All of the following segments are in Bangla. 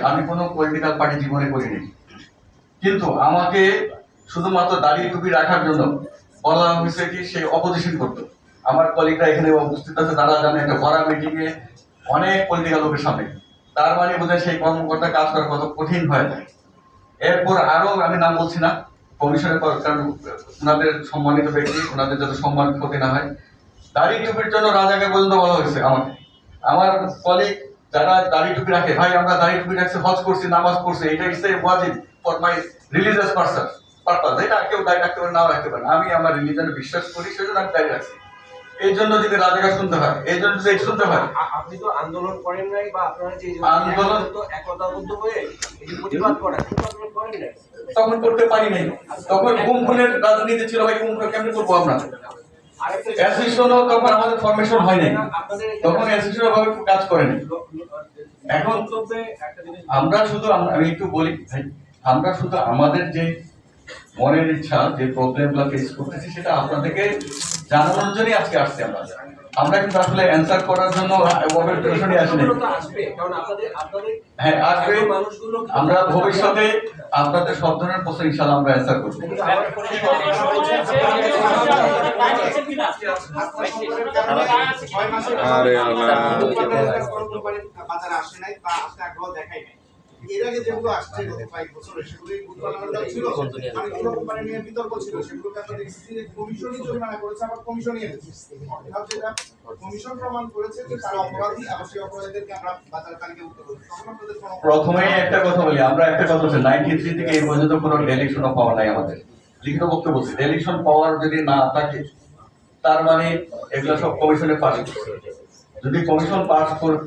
আমি কোনো পলিটিক্যাল পার্টি জীবনে করিনি, কিন্তু আমাকে শুধুমাত্র দাড়ি টুপি রাখার জন্য বলা হয়েছে কি সে অপোজিশন করতো। আমার কলিগরা এখানে উপস্থিত আছে, তারা জানে একটা ভরা মিটিং এ অনেক পলিটিক্যাল লোকের সামনে, তার মানে বোধহয় সেই কর্মকর্তা কাজ করা কত কঠিন হয়ে যায়। এরপর আরো আমি নাম বলছি না কমিশনের, কারণ ওনাদের সম্মানিত ব্যক্তি, ওনাদের যাতে সম্মান ক্ষতি না হয়। দাড়ি টুপির জন্য রাজাকে পর্যন্ত বলা হয়েছে আমাকে, আমার কলিগ যারা দাড়ি টুপি রাখে, ভাই আমরা দাড়ি টুপি রাখছি, হজ করছি, নামাজ পড়ছি, এটা ইজ এ ওয়াজিব ফর মাই রিলিজিয়াস পারপাস। এটা কেউ দাড়ি রাখতে পারে, নাও রাখতে পারে, আমি আমার রিলিজনে বিশ্বাস করি, সেজন্য আমি দাড়ি রাখছি। এই জন্য যদি রাজাকে শুনতে হয়, এই জন্য যদি শুনতে হয়। আপনি তো আন্দোলন করেন নাই, বা আপনারা যে আন্দোলন তো একতাবদ্ধ হয়ে এই প্রতিবাদ করেন, আন্দোলন করেন নাই, তখন করতে পারি নাই, তখন ঘুম খুনের রাজনীতি ছিল। ভাই ঘুম কেমনি করবো আমরা? অ্যাসোসিয়েশনও তখন আমাদের ফরমেশন হয় নাই, তখন অ্যাসোসিয়েশন ভাবে কাজ করেনি। এখন আমরা শুধু, আমি একটু বলি ভাই, আমরা শুধু আমাদের যে মনের ইচ্ছা, যে প্রবলেমগুলো ফেস করতেছি, সেটা আপনাদেরকে জানানোর জন্যই আজকে আসছি। আমরা কিন্তু আসলে অ্যান্সার করার জন্য আসিনি। হ্যাঁ আসবে, আমরা ভবিষ্যতে আপনাদের সব ধরনের প্রশ্ন ইনশাআল্লাহ আমরা অ্যান্সার করবো। আরে আল্লাহ, এর আগে যেগুলো আসছে গত কয়েক বছরে, সেগুলো ছিল, মানে কোনো কোম্পানি নিয়ে বিতর্ক ছিল, সেগুলোকে আমরা দেখছি যে কমিশনই জরিমানা করেছে, আবার কমিশনই এনেছে। অর্থাৎ যেটা কমিশন প্রমাণ করেছে যে তারা অপরাধী, আবার সেই অপরাধীদেরকে আমরা বাজার তালিকাভুক্ত করেছি। প্রথমে একটা কথা বলি, আমরা একটা কথা বলছি, 93 থেকে এই পর্যন্ত কোনো ডেলিগেশন পাওয়া নাই আমাদের। লিখিত বক্তব্য বলছি, ডেলিগেশন পাওয়ার যদি না থাকে, তার মানে এগুলো সব কমিশনে পাস করছে। যদি কমিশন পাস করে,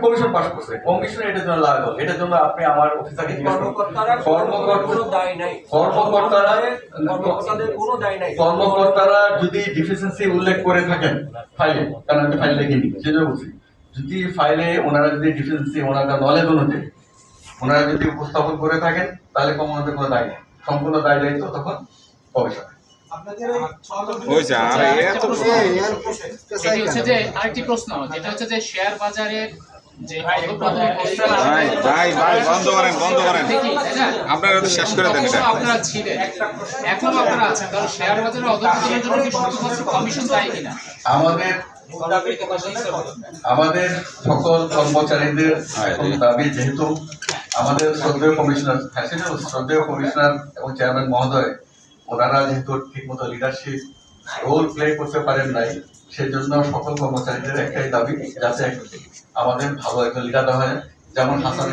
কমিশন পাস করছে, কমিশন এটার জন্য লাগবে, এটার জন্য আপনি আমার অফিসারকে জিজ্ঞেস করুন। কর্মকর্তারা যদি ডিফিসিয়েন্সি উল্লেখ করে থাকেন ফাইলে, কারণ আমি ফাইল দেখিনি, সেটা বলছি, যদি ফাইলে ওনারা যদি ডিফিসিয়েন্সি, ওনারা নলেজ অনুযায়ী ওনারা যদি উপস্থাপন করে থাকেন, তাহলে কমিশনের কোনো দায় নেই, সম্পূর্ণ দায় দায়িত্ব তখন কমিশন। আরেকটি প্রশ্ন, যেটা হচ্ছে যে শেয়ার বাজারের যে আপনারা ছিলেন, এখন আপনারা আছেন, কারণ শেয়ার বাজারের অধঃপতনের জন্য কি শুধুমাত্র কমিশন দায়ী কিনা? আমাদের সকল কর্মচারীদের এখন দাবি, যেহেতু আমাদের শ্রদ্ধেয় কমিশনার, শ্রদ্ধেয় কমিশনার এবং চেয়ারম্যান মহোদয়, ওনারা যেহেতু ঠিক মতো লিডারশিপ রোল প্লে করতে পারেন নাই, সেজন্য সকল কর্মচারীদের একটাই দাবি, যাতে আমাদের ভালো একজন লিডার দেওয়া হয়, যেমন হাসান